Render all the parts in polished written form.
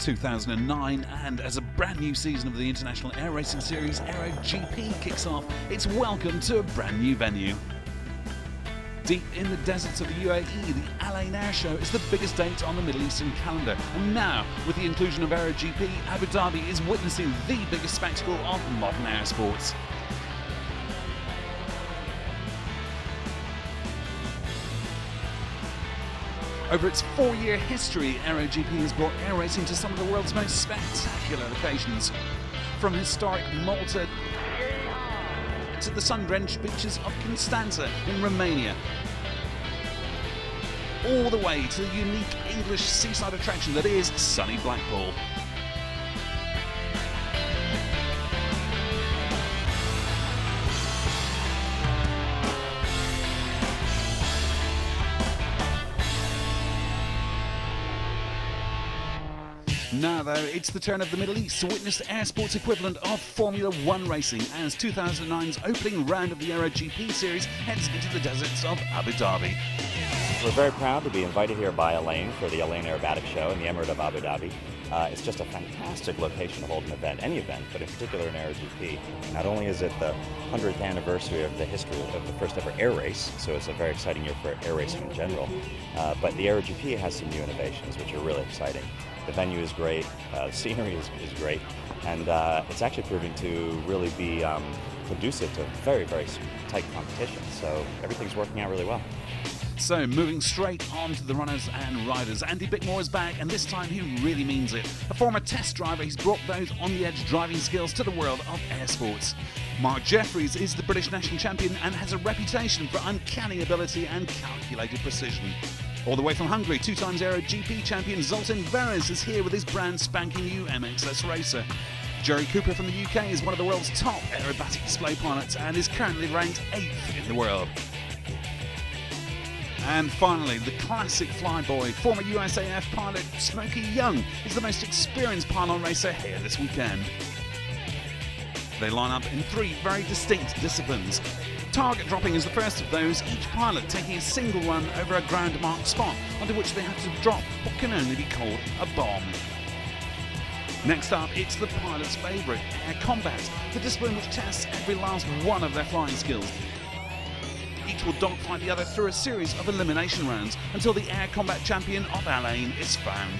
2009, and as a brand new season of the International Air Racing Series, Aero GP kicks off, it's welcome to a brand new venue. Deep in the deserts of the UAE, the Al Ain Air Show is the biggest date on the Middle Eastern calendar, and now, with the inclusion of Aero GP, Abu Dhabi is witnessing the biggest spectacle of modern air sports. Over its 4-year history, Aero GP has brought air racing to some of the world's most spectacular locations. From historic Malta to the sun-drenched beaches of Constanța in Romania, all the way to the unique English seaside attraction that is sunny Blackpool. Now though, it's the turn of the Middle East to witness the air sports equivalent of Formula One racing as 2009's opening round of the Aero GP series heads into the deserts of Abu Dhabi. We're very proud to be invited here by Al Ain for the Al Ain Aerobatic Show in the Emirate of Abu Dhabi. It's just a fantastic location to hold an event, any event, but in particular an Aero GP. Not only is it the 100th anniversary of the history of the first ever air race, so it's a very exciting year for air racing in general, but the Aero GP has some new innovations which are really exciting. The venue is great, the scenery is great, and it's actually proving to really be conducive to very, very tight competition, so everything's working out really well. So, moving straight on to the runners and riders, Andy Bickmore is back, and this time he really means it. A former test driver, he's brought those on-the-edge driving skills to the world of air sports. Mark Jeffries is the British national champion and has a reputation for uncanny ability and calculated precision. All the way from Hungary, 2 times Aero GP champion Zoltan Veres is here with his brand spanking new MXS racer. Jerry Cooper from the UK is one of the world's top aerobatic display pilots and is currently ranked 8th in the world. And finally, the classic flyboy, former USAF pilot Smokey Young is the most experienced pylon racer here this weekend. They line up in 3 very distinct disciplines. Target dropping is the first of those, each pilot taking a single run over a ground marked spot onto which they have to drop what can only be called a bomb. Next up, it's the pilot's favourite, air combat, the discipline which tests every last one of their flying skills. Each will dogfight the other through a series of elimination rounds until the air combat champion of Al Ain is found.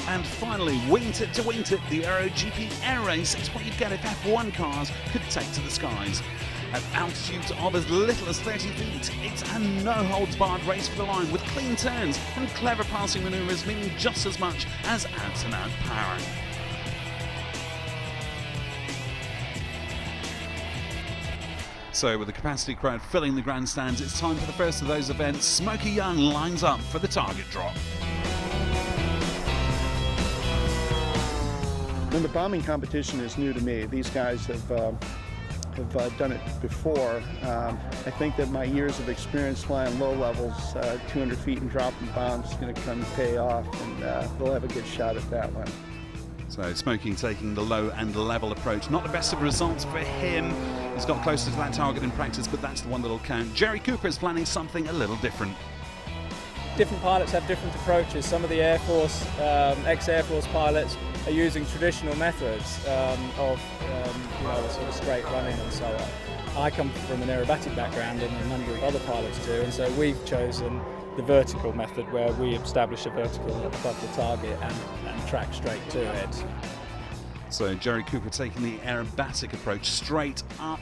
And finally, wingtip to wingtip, the Aero GP air race is what you'd get if F1 cars could take to the skies. At altitudes of as little as 30 feet, it's a no-holds-barred race for the line with clean turns and clever passing manoeuvres meaning just as much as out-and-out power. So with the capacity crowd filling the grandstands, it's time for the first of those events. Smokey Young lines up for the target drop. And the bombing competition is new to me. These guys have done it before. I think that my years of experience flying low levels, 200 feet and dropping bombs is going to come pay off, and they'll have a good shot at that one. So Smokey taking the low and level approach. Not the best of results for him. He's got closer to that target in practice, but that's the one that'll count. Jerry Cooper is planning something a little different. Different pilots have different approaches. Some of the Air Force, ex-Air Force pilots are using traditional methods of sort of straight running and so on. I come from an aerobatic background and a number of other pilots do, and so we've chosen the vertical method where we establish a vertical above the target and track straight to it. So Jerry Cooper taking the aerobatic approach straight up,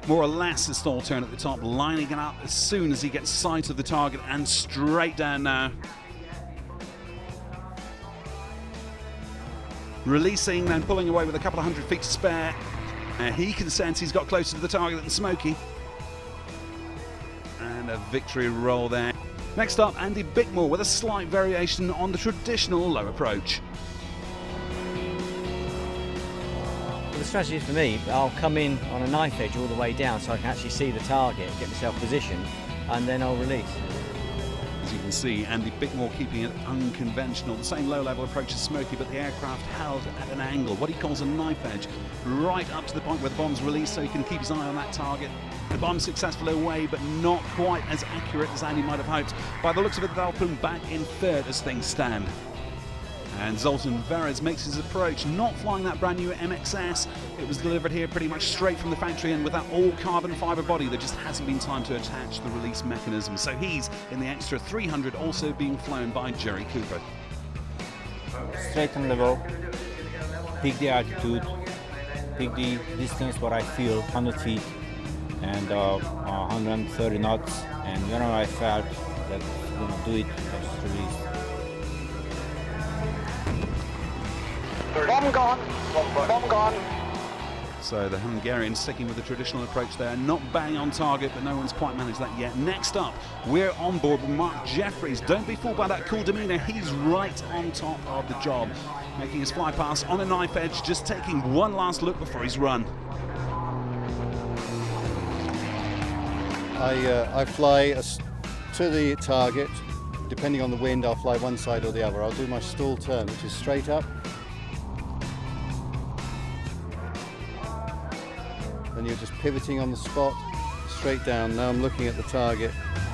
more or less a stall turn at the top, lining it up as soon as he gets sight of the target and straight down now. Releasing, then pulling away with a couple of 100 feet to spare. He can sense he's got closer to the target than Smokey. And a victory roll there. Next up, Andy Bickmore with a slight variation on the traditional low approach. The strategy for me, I'll come in on a knife edge all the way down so I can actually see the target, get myself positioned, and then I'll release. As you can see, Andy Bickmore keeping it unconventional. The same low-level approach as Smokey, but the aircraft held at an angle, what he calls a knife edge, right up to the point where the bomb's released so he can keep his eye on that target. The bomb successfully away, but not quite as accurate as Andy might have hoped. By the looks of it, they'll put him back in third as things stand. And Zoltan Verez makes his approach, not flying that brand new MXS. It was delivered here pretty much straight from the factory, and with that all carbon fibre body, there just hasn't been time to attach the release mechanism. So he's in the extra 300, also being flown by Jerry Cooper. Straight and level, pick the altitude, pick the distance what I feel, 100 feet and 130 knots, and whenever I felt that I'm going to do it, I just released. Bomb gone. Bomb gone. So the Hungarians sticking with the traditional approach there, not bang on target, but no one's quite managed that yet. Next up, we're on board with Mark Jeffries. Don't be fooled by that cool demeanour. He's right on top of the job, making his fly pass on a knife edge, just taking one last look before his run. I fly to the target. Depending on the wind, I'll fly one side or the other. I'll do my stall turn, which is straight up. And you're just pivoting on the spot, straight down. Now I'm looking at the target,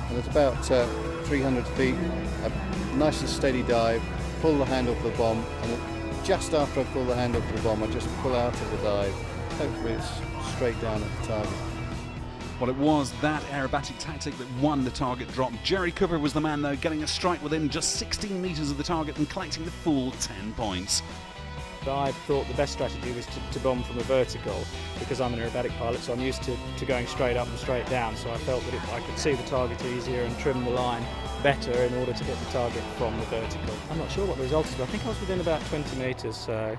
and it's about 300 feet, a nice and steady dive, pull the handle for the bomb, and just after I pull the handle for the bomb, I just pull out of the dive. Hopefully it's straight down at the target. Well, it was that aerobatic tactic that won the target drop. Jerry Cooper was the man, though, getting a strike within just 16 metres of the target and collecting the full 10 points. I thought the best strategy was to bomb from a vertical, because I'm an aerobatic pilot, so I'm used to going straight up and straight down, so I felt that I could see the target easier and trim the line better in order to hit the target from the vertical. I'm not sure what the result is, but I think I was within about 20 metres, so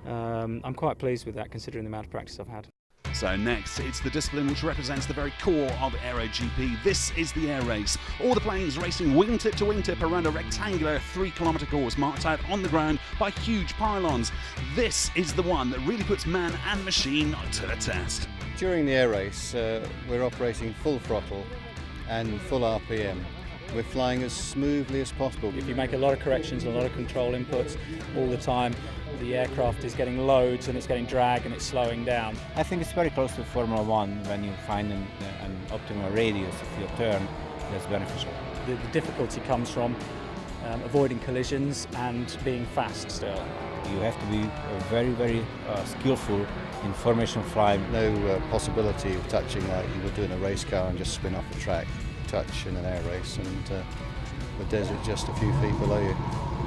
I'm quite pleased with that considering the amount of practice I've had. So next, it's the discipline which represents the very core of Aero GP. This is the air race. All the planes racing wingtip to wingtip around a rectangular 3-kilometre course marked out on the ground by huge pylons. This is the one that really puts man and machine to the test. During the air race, we're operating full throttle and full RPM. We're flying as smoothly as possible. If you make a lot of corrections and a lot of control inputs all the time, the aircraft is getting loads and it's getting drag and it's slowing down. I think it's very close to Formula One when you find an optimal radius of your turn that's beneficial. The difficulty comes from avoiding collisions and being fast still. You have to be very skillful in formation flying. No possibility of touching like you would do in a race car and just spin off the track. Touch in an air race, and the desert just a few feet below you.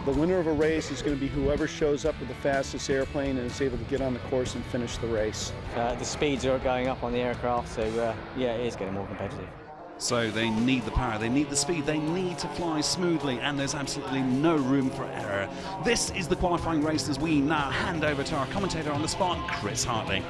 The winner of a race is going to be whoever shows up with the fastest airplane and is able to get on the course and finish the race. The speeds are going up on the aircraft, so yeah, it is getting more competitive. So they need the power, they need the speed, they need to fly smoothly, and there's absolutely no room for error. This is the qualifying race as we now hand over to our commentator on the spot, Chris Hartley.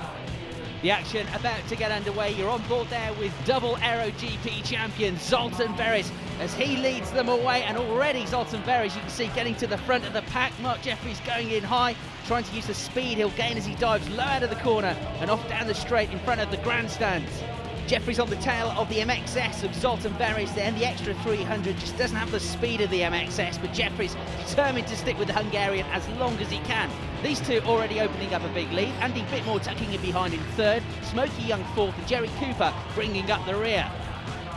The action about to get underway. You're on board there with double Aero GP champion Zoltan Verez as he leads them away, and already Zoltan Verez, you can see, getting to the front of the pack. Mark Jeffries going in high, trying to use the speed he'll gain as he dives low out of the corner and off down the straight in front of the grandstands. Jeffries on the tail of the MXS of Zoltan Verez there, and the extra 300 just doesn't have the speed of the MXS, but Jeffries determined to stick with the Hungarian as long as he can. These two already opening up a big lead. Andy Bickmore tucking in behind in third, Smokey Young fourth, and Jerry Cooper bringing up the rear.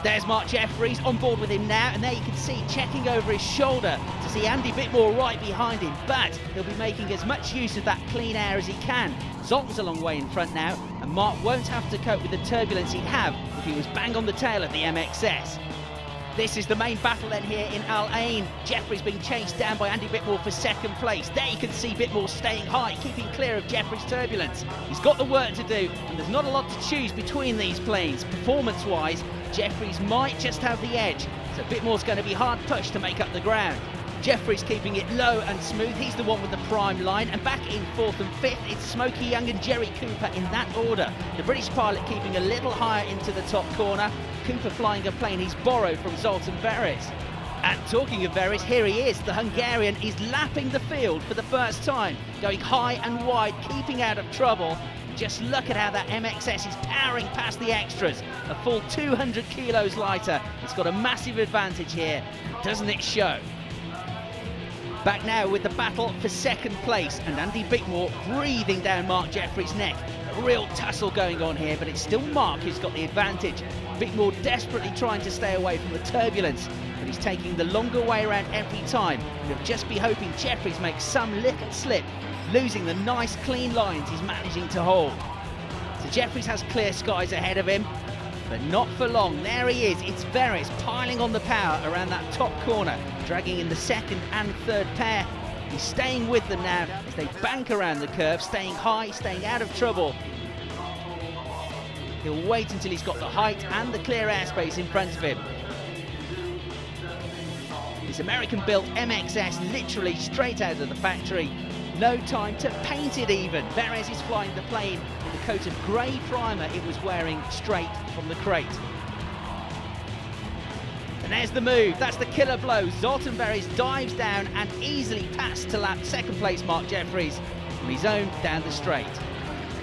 There's Mark Jeffries on board with him now, and there you can see checking over his shoulder to see Andy Bickmore right behind him, but he'll be making as much use of that clean air as he can. Zoltan's a long way in front now, and Mark won't have to cope with the turbulence he'd have if he was bang on the tail of the MXS. This is the main battle then here in Al Ain. Jeffries being chased down by Andy Bickmore for second place. There you can see Bickmore staying high, keeping clear of Jeffries' turbulence. He's got the work to do, and there's not a lot to choose between these planes. Performance-wise, Jeffries might just have the edge, so Bickmore's going to be hard pushed to make up the ground. Jeffries keeping it low and smooth. He's the one with the prime line, and back in fourth and fifth, it's Smokey Young and Jerry Cooper in that order. The British pilot keeping a little higher into the top corner. Cooper flying a plane he's borrowed from Zoltan Verez. And talking of Verez, here he is. The Hungarian is lapping the field for the first time, going high and wide, keeping out of trouble. just look at how that MXS is powering past the extras. A full 200 kilos lighter. It's got a massive advantage here, doesn't it show? Back now with the battle for second place, and Andy Bickmore breathing down Mark Jeffries' neck. A real tussle going on here, but it's still Mark who's got the advantage. Bickmore desperately trying to stay away from the turbulence, but he's taking the longer way around every time. He'll just be hoping Jeffries makes some little slip, losing the nice clean lines he's managing to hold. So Jeffries has clear skies ahead of him, but not for long. There he is. It's Veres piling on the power around that top corner, dragging in the second and third pair. He's staying with them now as they bank around the curve, staying high, staying out of trouble. He'll wait until he's got the height and the clear airspace in front of him. This American-built MXS literally straight out of the factory. No time to paint it even. Veres is flying the plane with a coat of grey primer it was wearing straight from the crate. And there's the move, that's the killer blow. Zoltan Veres dives down and easily past to lap second place Mark Jeffries from his own down the straight.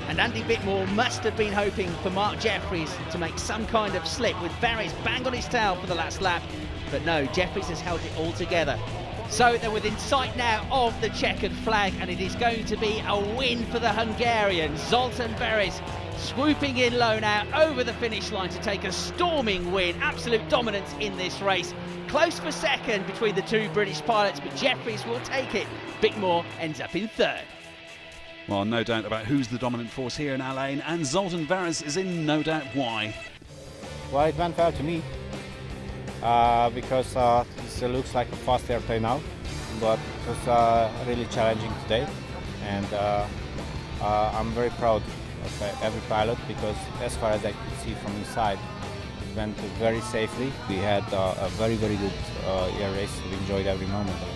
And Andy Bickmore must have been hoping for Mark Jeffries to make some kind of slip with Veres bang on his tail for the last lap. But no, Jeffries has held it all together. So they're within sight now of the checkered flag, and it is going to be a win for the Hungarian. Zoltan Veres swooping in low now over the finish line to take a storming win. Absolute dominance in this race. Close for second between the two British pilots, but Jeffries will take it. Bickmore ends up in third. Well, no doubt about who's the dominant force here in Al-Ain, and Zoltan Veres is in no doubt why. Well, it went well to me because this looks like a fast airplane now, but it was really challenging today, and I'm very proud of every pilot because as far as I could see from inside, it went very safely. We had a very, very good air race. We enjoyed every moment of it.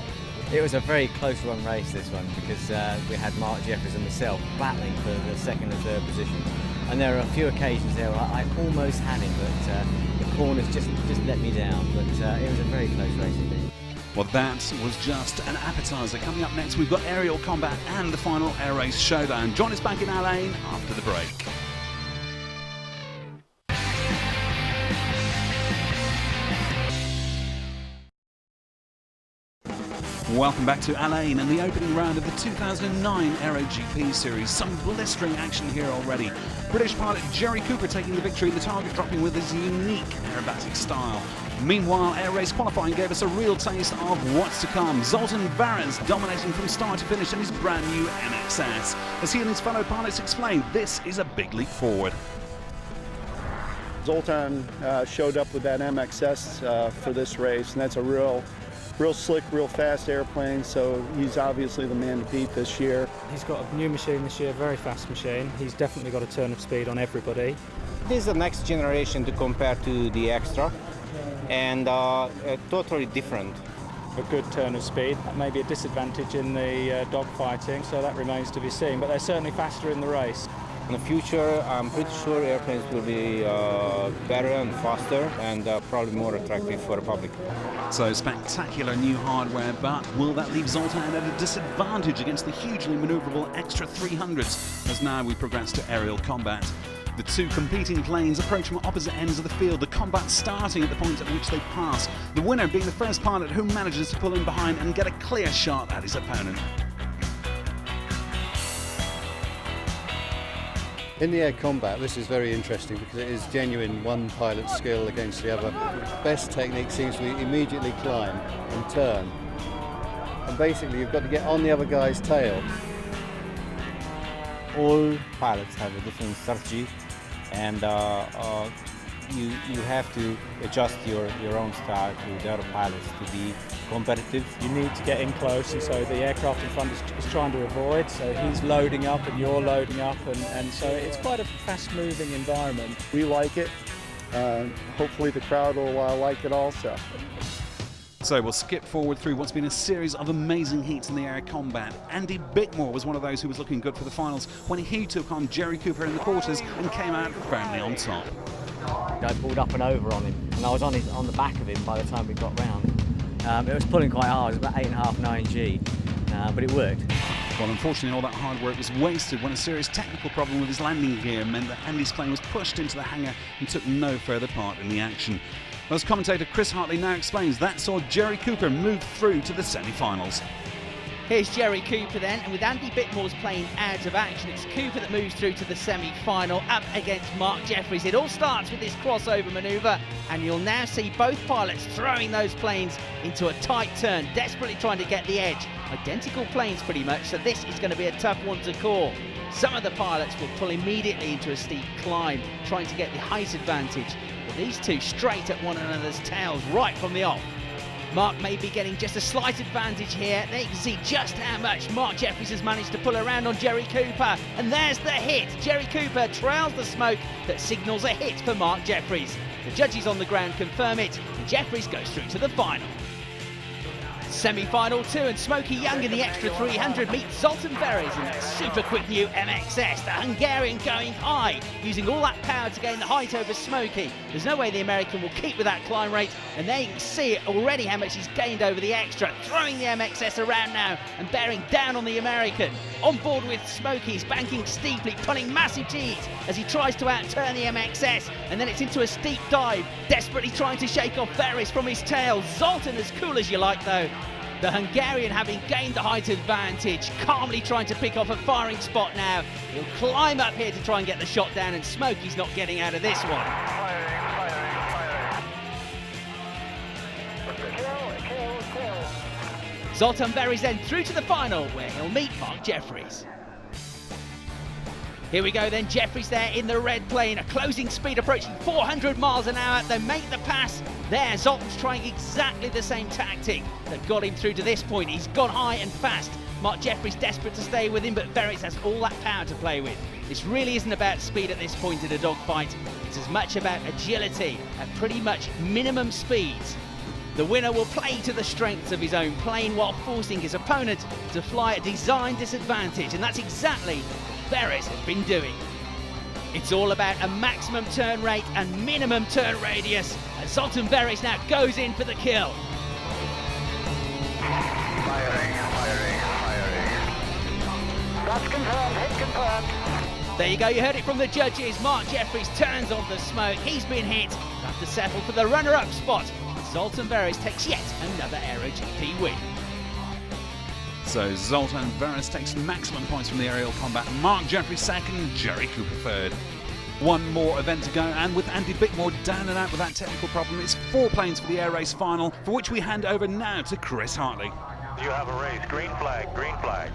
It was a very close run race, this one, because we had Mark Jeffries and myself battling for the second and third position. And there are a few occasions there where I almost had him, but the corners just let me down. But it was a very close race indeed. Well, that was just an appetizer. Coming up next, we've got aerial combat and the final air race showdown. Join us back in Al-Ain after the break. Welcome back to Al-Ain and the opening round of the 2009 Aero GP series. Some blistering action here already. British pilot Jerry Cooper taking the victory, the target dropping with his unique aerobatic style. Meanwhile, air race qualifying gave us a real taste of what's to come. Zoltan Veres dominating from start to finish in his brand new MXS. As he and his fellow pilots explained, this is a big leap forward. Zoltan showed up with that MXS for this race, and that's a real slick, real fast airplane, so he's obviously the man to beat this year. He's got a new machine this year, very fast machine. He's definitely got a turn of speed on everybody. This is the next generation to compare to the Extra, and totally different. A good turn of speed. That may be a disadvantage in the dogfighting, so that remains to be seen, but they're certainly faster in the race. In the future, I'm pretty sure airplanes will be better and faster and probably more attractive for the public. So spectacular new hardware, but will that leave Zoltan at a disadvantage against the hugely manoeuvrable Extra 300s as now we progress to aerial combat? The two competing planes approach from opposite ends of the field, the combat starting at the point at which they pass, the winner being the first pilot who manages to pull in behind and get a clear shot at his opponent. In the air combat, this is very interesting because it is genuine one pilot's skill against the other. Best technique seems to be immediately climb and turn. And basically you've got to get on the other guy's tail. All pilots have a different strategy, and you have to adjust your own style to the other pilots to be competitive. You need to get in close, and so the aircraft in front is trying to avoid, so he's loading up and you're loading up, and so it's quite a fast-moving environment. We like it. Hopefully the crowd will like it also. So we'll skip forward through what's been a series of amazing heats in the air combat. Andy Bickmore was one of those who was looking good for the finals when he took on Jerry Cooper in the quarters and came out firmly on top. I pulled up and over on him, and I was on the back of him by the time we got round. It was pulling quite hard, it was about 8.5, 9G, but it worked. Well, unfortunately, all that hard work was wasted when a serious technical problem with his landing gear meant that Andy's plane was pushed into the hangar and took no further part in the action. As commentator Chris Hartley now explains, that saw Jerry Cooper move through to the semi-finals. Here's Jerry Cooper then, and with Andy Bickmore's plane out of action, it's Cooper that moves through to the semi-final up against Mark Jeffries. It all starts with this crossover manoeuvre, and you'll now see both pilots throwing those planes into a tight turn, desperately trying to get the edge. Identical planes pretty much, so this is going to be a tough one to call. Some of the pilots will pull immediately into a steep climb, trying to get the height advantage, but these two straight at one another's tails right from the off. Mark may be getting just a slight advantage here. There you can see just how much Mark Jeffries has managed to pull around on Jerry Cooper. And there's the hit. Jerry Cooper trails the smoke that signals a hit for Mark Jeffries. The judges on the ground confirm it, and Jeffries goes through to the final. Semi-final 2, and Smokey Young in the extra 300 meets Zoltan Veres in that super quick new MXS. The Hungarian going high, using all that power to gain the height over Smokey. There's no way the American will keep with that climb rate, and there you can see it already how much he's gained over the extra, throwing the MXS around now and bearing down on the American. On board with Smokey, he's banking steeply, pulling massive G's as he tries to outturn the MXS, and then it's into a steep dive, desperately trying to shake off Veres from his tail. Zoltan as cool as you like though. The Hungarian, having gained the height advantage, calmly trying to pick off a firing spot now. He'll climb up here to try and get the shot down, and Smokey's not getting out of this one. Zoltan Veres then through to the final, where he'll meet Mark Jeffries. Here we go then, Jeffries there in the red plane, a closing speed approaching 400 miles an hour. They make the pass. There, Zoltan's trying exactly the same tactic that got him through to this point. He's gone high and fast. Mark Jeffries desperate to stay with him, but Veres has all that power to play with. This really isn't about speed at this point in a dogfight. It's as much about agility at pretty much minimum speeds. The winner will play to the strengths of his own plane while forcing his opponent to fly at design disadvantage, and that's exactly what Veres has been doing. It's all about a maximum turn rate and minimum turn radius, as Zoltan Veres now goes in for the kill. Firing. That's confirmed, hit confirmed. There you go, you heard it from the judges. Mark Jeffries turns on the smoke. He's been hit. He'll have to settle for the runner-up spot. Zoltan Veres takes yet another Aero GP win. So Zoltan Veres takes maximum points from the aerial combat. Mark Jeffries second, Jerry Cooper third. One more event to go, and with Andy Bickmore down and out with that technical problem, it's 4 planes for the air race final, for which we hand over now to Chris Hartley. You have a race, green flag, green flag.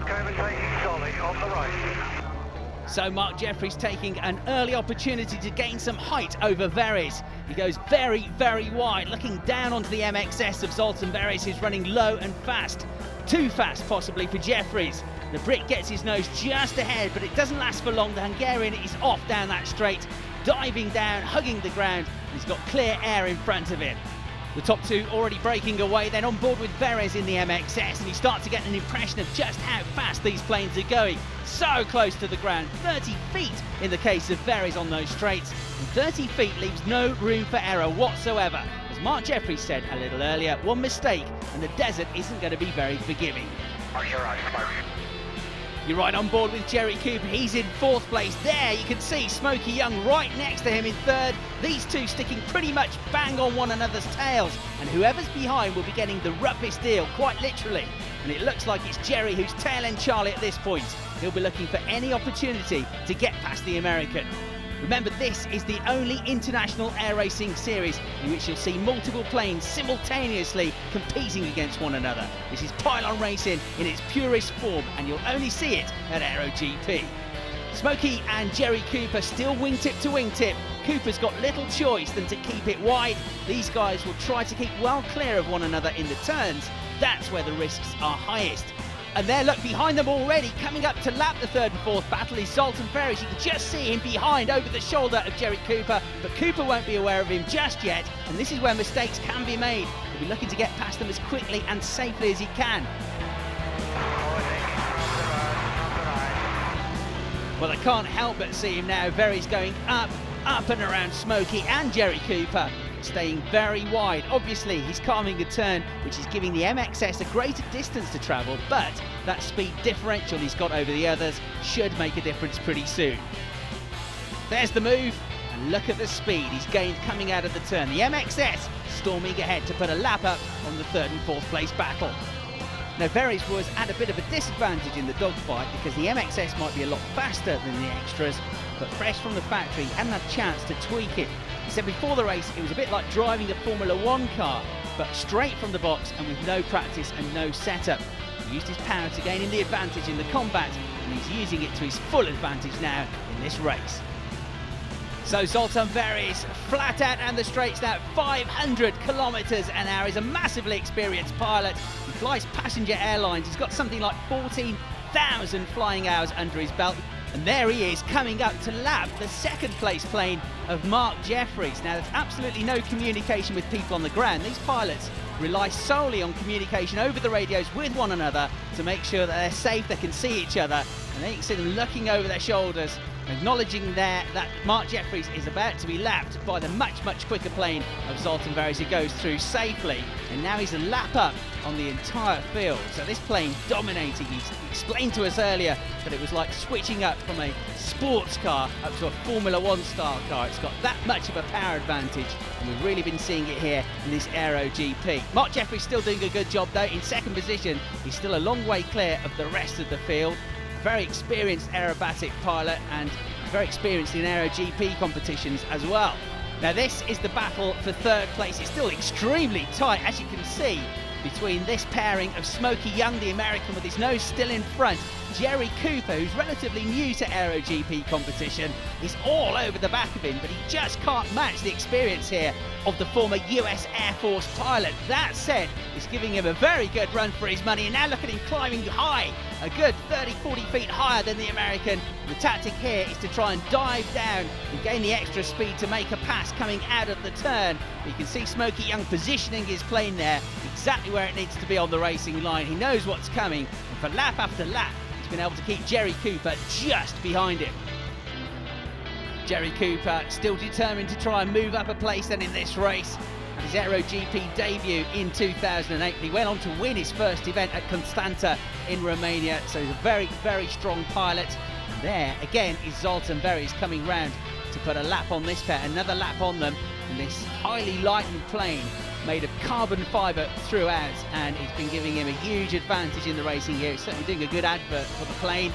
Taking Solly on the right. So Mark Jeffries taking an early opportunity to gain some height over Veres. He goes very, very wide, looking down onto the MXS of Zoltan Veres, who's running low and fast. Too fast, possibly, for Jeffries. The Brit gets his nose just ahead, but it doesn't last for long. The Hungarian is off down that straight, diving down, hugging the ground. He's got clear air in front of him. The top two already breaking away, then on board with Veres in the MXS, and you start to get an impression of just how fast these planes are going. So close to the ground, 30 feet in the case of Veres on those straights, and 30 feet leaves no room for error whatsoever. As Mark Jeffries said a little earlier, one mistake and the desert isn't going to be very forgiving. You're right on board with Jerry Cooper. He's in 4th place. There you can see Smokey Young right next to him in 3rd. These two sticking pretty much bang on one another's tails, and whoever's behind will be getting the roughest deal, quite literally. And it looks like it's Jerry who's tailing Charlie at this point. He'll be looking for any opportunity to get past the American. Remember, this is the only international air racing series in which you'll see multiple planes simultaneously competing against one another. This is pylon racing in its purest form, and you'll only see it at Aero GP. Smokey and Jerry Cooper still wingtip to wingtip. Cooper's got little choice than to keep it wide. These guys will try to keep well clear of one another in the turns. That's where the risks are highest. And there, look, behind them already, coming up to lap the 3rd and 4th battle is Zoltan Veres. You can just see him behind, over the shoulder of Jerry Cooper, but Cooper won't be aware of him just yet, and this is where mistakes can be made. He'll be looking to get past them as quickly and safely as he can. Well, I can't help but see him now. Veres going up and around Smokey and Jerry Cooper. staying very wide. Obviously, he's calming a turn, which is giving the MXS a greater distance to travel, but that speed differential he's got over the others should make a difference pretty soon. There's the move, and look at the speed he's gained coming out of the turn. The MXS storming ahead to put a lap up on the 3rd and 4th place battle. Now, Veres was at a bit of a disadvantage in the dogfight because the MXS might be a lot faster than the extras, but fresh from the factory, hadn't had a chance to tweak it. He said before the race it was a bit like driving a Formula 1 car, but straight from the box and with no practice and no setup. He used his power to gain him the advantage in the combat, and he's using it to his full advantage now in this race. So Zoltan Veres, flat out and the straights now, 500 kilometres an hour. He's a massively experienced pilot. He flies passenger airlines. He's got something like 14,000 flying hours under his belt. And there he is, coming up to lap the 2nd place plane of Mark Jeffries. Now, there's absolutely no communication with people on the ground. These pilots rely solely on communication over the radios with one another to make sure that they're safe, they can see each other, and then you can see them looking over their shoulders, acknowledging there that Mark Jeffries is about to be lapped by the much quicker plane of Zoltan Veres, who goes through safely. And now he's a lap up on the entire field. So this plane dominating. He's explained to us earlier that it was like switching up from a sports car up to a Formula 1 style car. It's got that much of a power advantage, and we've really been seeing it here in this Aero GP. Mark Jeffries still doing a good job though. In 2nd position, he's still a long way clear of the rest of the field. Very experienced aerobatic pilot and very experienced in Aero GP competitions as well. Now this is the battle for 3rd place. It's still extremely tight, as you can see, between this pairing of Smokey Young, the American with his nose still in front. Jerry Cooper, who's relatively new to Aero GP competition, is all over the back of him, but he just can't match the experience here of the former US Air Force pilot. That said, it's giving him a very good run for his money, and now look at him climbing high, a good 30-40 feet higher than the American. The tactic here is to try and dive down and gain the extra speed to make a pass coming out of the turn. You can see Smokey Young positioning his plane there exactly where it needs to be on the racing line. He knows what's coming, and for lap after lap, he's been able to keep Jerry Cooper just behind him. Jerry Cooper still determined to try and move up a place then in this race. At his Aero GP debut in 2008, he went on to win his first event at Constanta in Romania, so he's a very strong pilot. And there again is Zoltan Veres coming round to put a lap on this pair, another lap on them, and this highly lightened plane made of carbon fibre throughout, and it's been giving him a huge advantage in the racing here. He's certainly doing a good advert for the plane.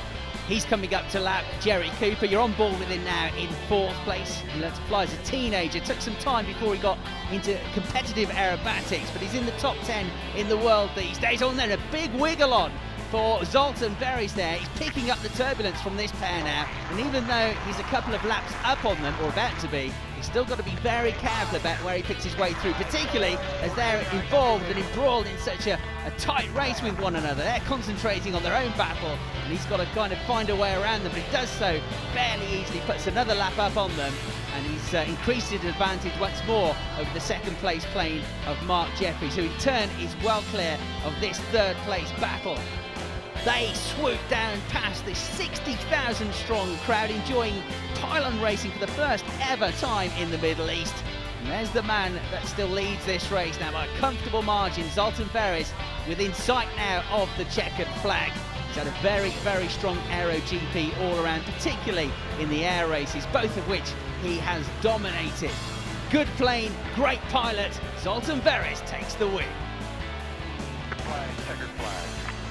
He's coming up to lap Jerry Cooper. You're on board with him now in 4th place. He learned to fly as a teenager. Took some time before he got into competitive aerobatics, but he's in the top 10 in the world these days. Oh, and then a big wiggle on for Zoltan Veres there. He's picking up the turbulence from this pair now, and even though he's a couple of laps up on them, or about to be, he's still got to be very careful about where he picks his way through, particularly as they're involved and embroiled in such a tight race with one another. They're concentrating on their own battle, and he's got to kind of find a way around them, but he does so fairly easily, puts another lap up on them, and he's increased his advantage once more over the 2nd place plane of Mark Jeffries, who in turn is well clear of this 3rd place battle. They swoop down past this 60,000 strong crowd, enjoying pylon racing for the first ever time in the Middle East. And there's the man that still leads this race now by a comfortable margin, Zoltan Veres, within sight now of the checkered flag. He's had a very strong Aero GP all around, particularly in the air races, both of which he has dominated. Good plane, great pilot. Zoltan Veres takes the win. Checkered flag.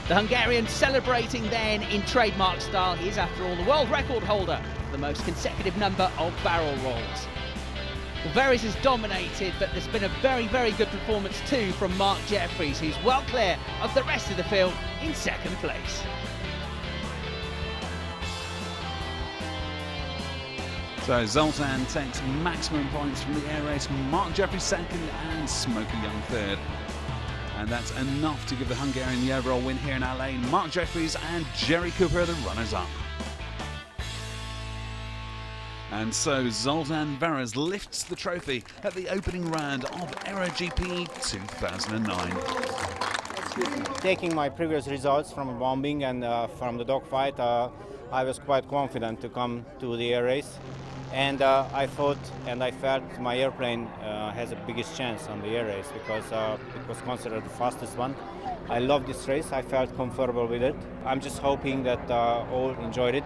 The Hungarian celebrating then in trademark style. He is, after all, the world record holder for the most consecutive number of barrel rolls. Well, Veres has dominated, but there's been a very good performance too from Mark Jeffries, who's well clear of the rest of the field in 2nd place. So Zoltan takes maximum points from the air race, Mark Jeffries 2nd and Smokey Young 3rd. And that's enough to give the Hungarian the overall win here in our lane. Mark Jeffries and Jerry Cooper are the runners-up. And so Zoltan Veres lifts the trophy at the opening round of Aero GP 2009. Taking my previous results from bombing and from the dogfight, I was quite confident to come to the air race. And I thought and I felt my airplane has the biggest chance on the air race because it was considered the fastest one. I love this race. I felt comfortable with it. I'm just hoping that all enjoyed it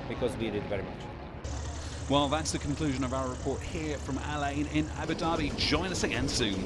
because we did very much. Well, that's the conclusion of our report here from Al Ain in Abu Dhabi. Join us again soon.